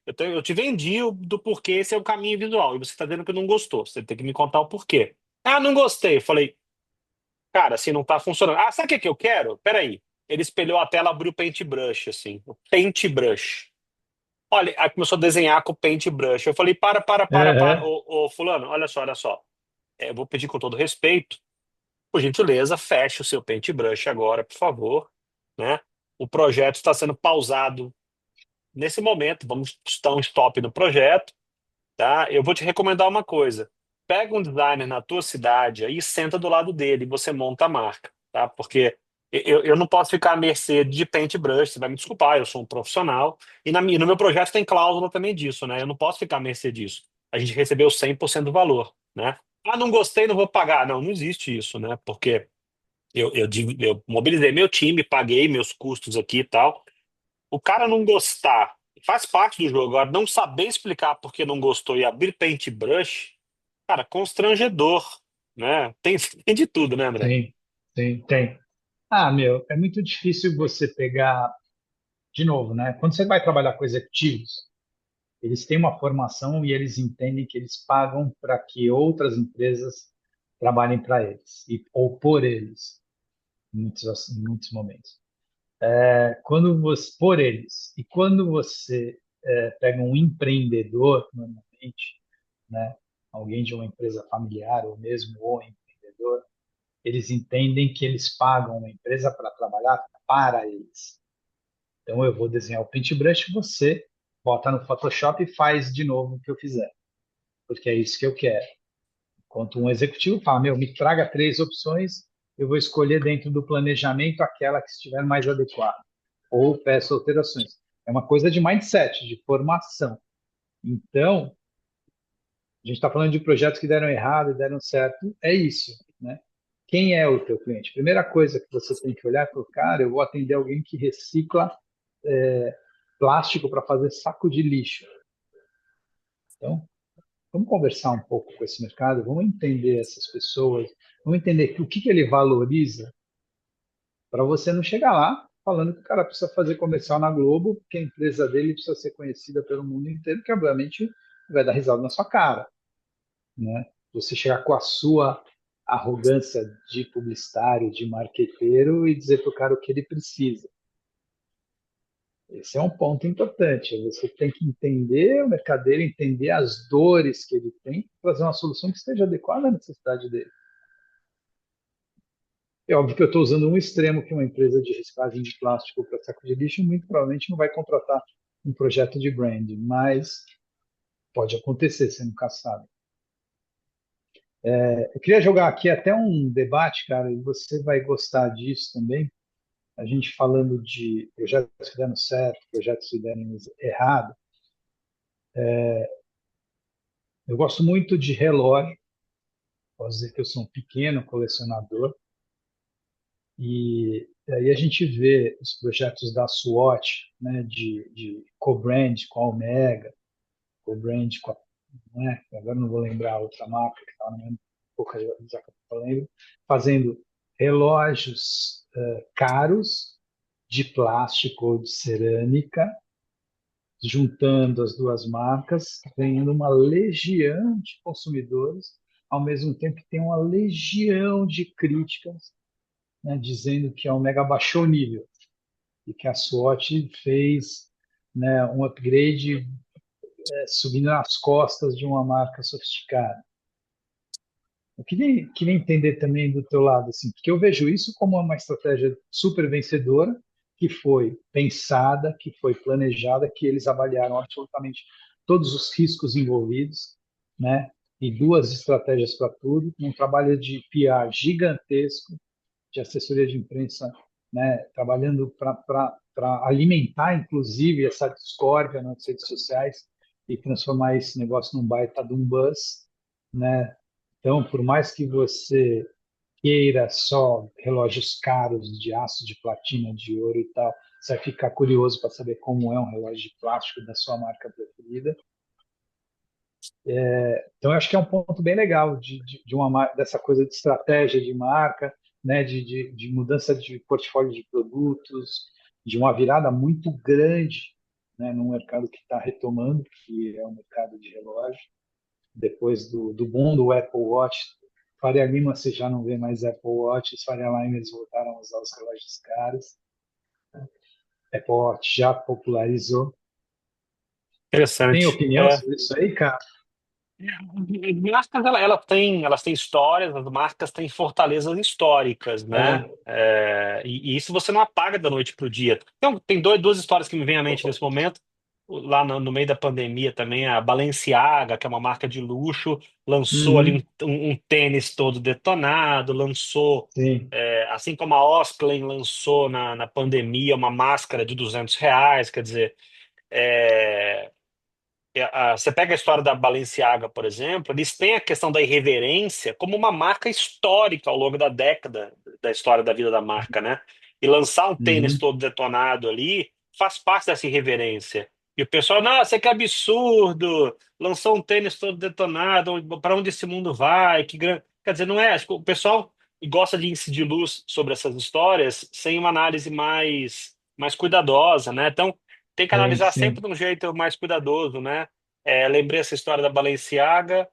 Eu te vendi do porquê esse é o caminho visual, e você está dizendo que não gostou. Você tem que me contar o porquê. Ah, não gostei. Eu falei, cara, assim não tá funcionando. Ah, sabe o que que eu quero? Peraí. Ele espelhou a tela, abriu o Paintbrush, assim. O Paintbrush. Olha, aí começou a desenhar com o paintbrush. Eu falei, para. Aham. Ô, fulano, olha só, olha só. Eu vou pedir com todo respeito, por gentileza, feche o seu paintbrush agora, por favor, né? O projeto está sendo pausado nesse momento. Vamos dar um stop no projeto, tá? Eu vou te recomendar uma coisa. Pega um designer na tua cidade aí e senta do lado dele e você monta a marca, tá? Porque eu não posso ficar à mercê de paintbrush, você vai me desculpar, eu sou um profissional. E no meu projeto tem cláusula também disso, né? Eu não posso ficar à mercê disso. A gente recebeu 100% do valor, né? Ah, não gostei, não vou pagar. Não, não existe isso, né? Porque eu mobilizei meu time, paguei meus custos aqui e tal. O cara não gostar, faz parte do jogo. Agora, não saber explicar por que não gostou e abrir paintbrush, cara, constrangedor, né? Tem, tem de tudo, né, André? Sim, sim, tem. Ah, meu, é muito difícil você pegar, de novo, né? Quando você vai trabalhar com executivos, eles têm uma formação e eles entendem que eles pagam para que outras empresas trabalhem para eles ou por eles, em muitos momentos. Quando você, por eles, e quando você pega um empreendedor, normalmente, né? Alguém de uma empresa familiar ou mesmo o empreendedor, eles entendem que eles pagam uma empresa para trabalhar para eles. Então eu vou desenhar o paintbrush, você bota no Photoshop e faz de novo o que eu fizer, porque é isso que eu quero. Enquanto um executivo fala, meu, me traga três opções, eu vou escolher dentro do planejamento aquela que estiver mais adequada, ou peço alterações. É uma coisa de mindset, de formação. Então, a gente está falando de projetos que deram errado e deram certo, é isso, né? Quem é o teu cliente? Primeira coisa que você tem que olhar para o cara, eu vou atender alguém que recicla é, plástico para fazer saco de lixo. Então, vamos conversar um pouco com esse mercado, vamos entender essas pessoas, vamos entender o que ele valoriza para você não chegar lá falando que o cara precisa fazer comercial na Globo, que a empresa dele precisa ser conhecida pelo mundo inteiro, que obviamente vai dar risada na sua cara, né? Você chegar com a sua arrogância de publicitário, de marqueteiro e dizer para o cara o que ele precisa. Esse é um ponto importante. Você tem que entender o mercadeiro, entender as dores que ele tem, trazer uma solução que esteja adequada à necessidade dele. É óbvio que eu estou usando um extremo que uma empresa de reciclagem de plástico para saco de lixo muito provavelmente não vai contratar um projeto de branding, mas pode acontecer, você nunca sabe. Eu queria jogar aqui até um debate, cara, e você vai gostar disso também. A gente falando de projetos que deram certo, projetos que deram errado. Eu gosto muito de relógio, posso dizer que eu sou um pequeno colecionador, e aí a gente vê os projetos da Swatch, né, de co-brand com a Omega, co-brand com a, né, agora não vou lembrar a outra marca que estava na minha boca, já que eu lembro, fazendo relógios caros de plástico ou de cerâmica, juntando as duas marcas, ganhando uma legião de consumidores, ao mesmo tempo que tem uma legião de críticas, né, dizendo que a Omega baixou o nível e que a Swatch fez, né, um upgrade subindo nas costas de uma marca sofisticada. Eu queria entender também do teu lado, assim, porque eu vejo isso como uma estratégia super vencedora, que foi pensada, que foi planejada, que eles avaliaram absolutamente todos os riscos envolvidos, né? e duas estratégias para tudo, um trabalho de PR gigantesco, de assessoria de imprensa, né, trabalhando para alimentar, inclusive, essa discórdia nas redes sociais e transformar esse negócio num baita de um buzz, né? Então, por mais que você queira só relógios caros de aço, de platina, de ouro e tal, você vai ficar curioso para saber como é um relógio de plástico da sua marca preferida. Então, eu acho que é um ponto bem legal dessa coisa de estratégia de marca, né, de mudança de portfólio de produtos, de uma virada muito grande, né, num mercado que está retomando, que é o mercado de relógio. Depois do boom do Apple Watch, Faria Lima você já não vê mais Apple Watch, os Faria Lima eles voltaram a usar os relógios caros. Apple Watch já popularizou. Você tem Interessante. opinião sobre isso aí, cara? As marcas, elas têm histórias, as marcas têm fortalezas históricas, né? É. E isso você não apaga da noite para o dia. Então, tem duas histórias que me vêm à mente nesse momento. Lá no meio da pandemia também, a Balenciaga, que é uma marca de luxo, lançou ali Uhum. um tênis todo detonado, lançou, Sim, assim como a Osklen lançou na pandemia, uma máscara de R$ 200, quer dizer. é, Você pega a história da Balenciaga, por exemplo, eles têm a questão da irreverência como uma marca histórica ao longo da década da história da vida da marca, né? E lançar um tênis uhum. todo detonado ali faz parte dessa irreverência. E o pessoal, nossa, que absurdo! Lançou um tênis todo detonado, para onde esse mundo vai? Que grande. Quer dizer, não é? Acho que o pessoal gosta de incidir luz sobre essas histórias sem uma análise mais cuidadosa, né? Então, tem que Sim, analisar sempre sim. de um jeito mais cuidadoso, né? Lembrei essa história da Balenciaga,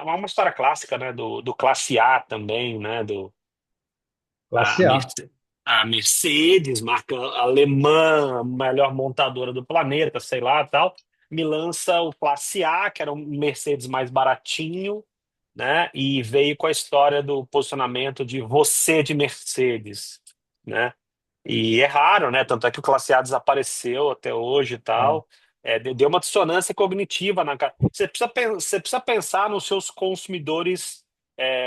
uma história clássica, né? Do Classe A também, né? A, Classe A. a Mercedes, marca alemã, melhor montadora do planeta, sei lá, tal, me lança o Classe A, que era um Mercedes mais baratinho, né? E veio com a história do posicionamento de você de Mercedes, né? E é raro, né? Tanto é que o classe A desapareceu até hoje e É, tal. Deu uma dissonância cognitiva na cara. Você precisa pensar nos seus consumidores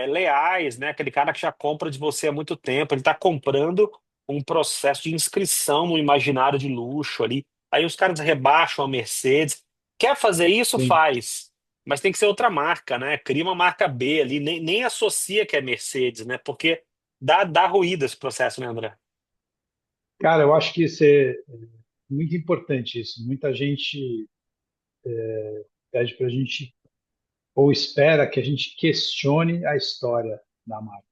leais, né? Aquele cara que já compra de você há muito tempo. Ele está comprando um processo de inscrição no imaginário de luxo ali. Aí os caras rebaixam a Mercedes. Quer fazer isso? sim. Faz. Mas tem que ser outra marca, né? Cria uma marca B ali. Nem associa que é Mercedes, né? Porque dá ruído esse processo, né, André? Cara, eu acho que isso é muito importante isso. Muita gente pede para a gente, ou espera que a gente questione a história da marca,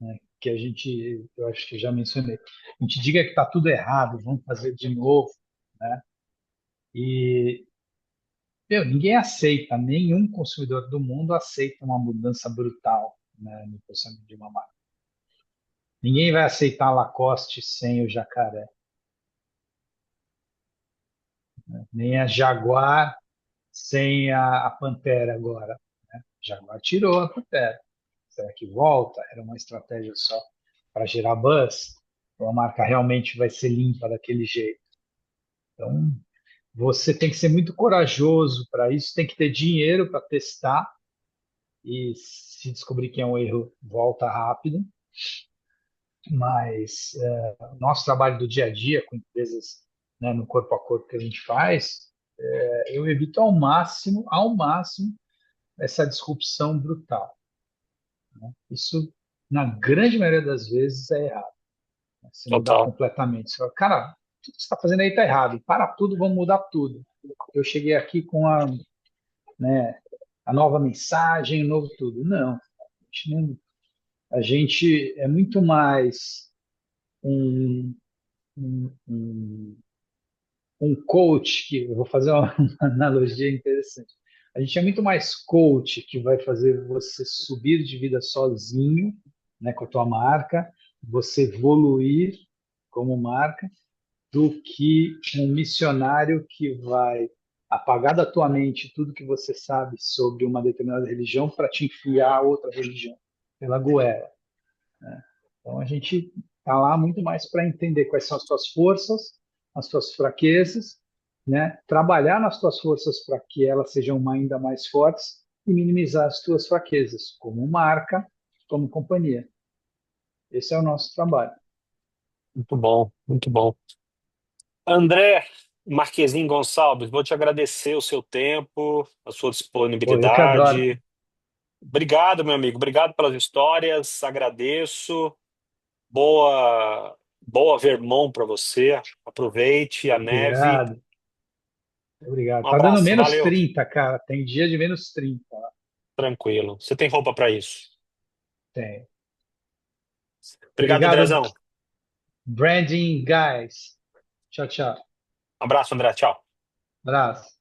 né? Que a gente, eu acho que já mencionei, a gente diga que está tudo errado, vamos fazer de novo, né? E meu, ninguém aceita, nenhum consumidor do mundo aceita uma mudança brutal, né, no posicionamento de uma marca. Ninguém vai aceitar a Lacoste sem o jacaré, nem a Jaguar sem a Pantera agora. Jaguar tirou a Pantera. Será que volta? Era uma estratégia só para gerar buzz? Ou a marca realmente vai ser limpa daquele jeito? Então, você tem que ser muito corajoso para isso, tem que ter dinheiro para testar e se descobrir que é um erro, volta rápido. Mas nosso trabalho do dia a dia com empresas, né, no corpo a corpo que a gente faz, eu evito ao máximo, essa disrupção brutal. Isso, na grande maioria das vezes, é errado, né? Se mudar Total. completamente. Você fala, cara, tudo que você está fazendo aí está errado. Para tudo, vamos mudar tudo. Eu cheguei aqui com né, a nova mensagem, o novo tudo. Não, a gente é muito mais um, um, um coach, que eu vou fazer uma analogia interessante. A gente é muito mais coach que vai fazer você subir de vida sozinho, né, com a tua marca, você evoluir como marca, do que um missionário que vai apagar da tua mente tudo que você sabe sobre uma determinada religião para te enfiar a outra religião pela goela. Então a gente está lá muito mais para entender quais são as tuas forças, as tuas fraquezas, né? Trabalhar nas tuas forças para que elas sejam ainda mais fortes e minimizar as tuas fraquezas, como marca, como companhia. Esse é o nosso trabalho. Muito bom, muito bom. André Marquezine Gonçalves, vou te agradecer o seu tempo, a sua Pô, eu que adoro. disponibilidade. Obrigado, meu amigo. Obrigado pelas histórias. Agradeço. Boa Vermont para você. Aproveite a neve. Obrigado. Obrigado. Um Tá dando abraço. menos Valeu. 30, cara. Tem dia de menos 30. Tranquilo. Você tem roupa para isso. Tem. Obrigado, Obrigado, Andrezão. branding guys. Tchau, tchau. Um abraço, André. Tchau. Abraço.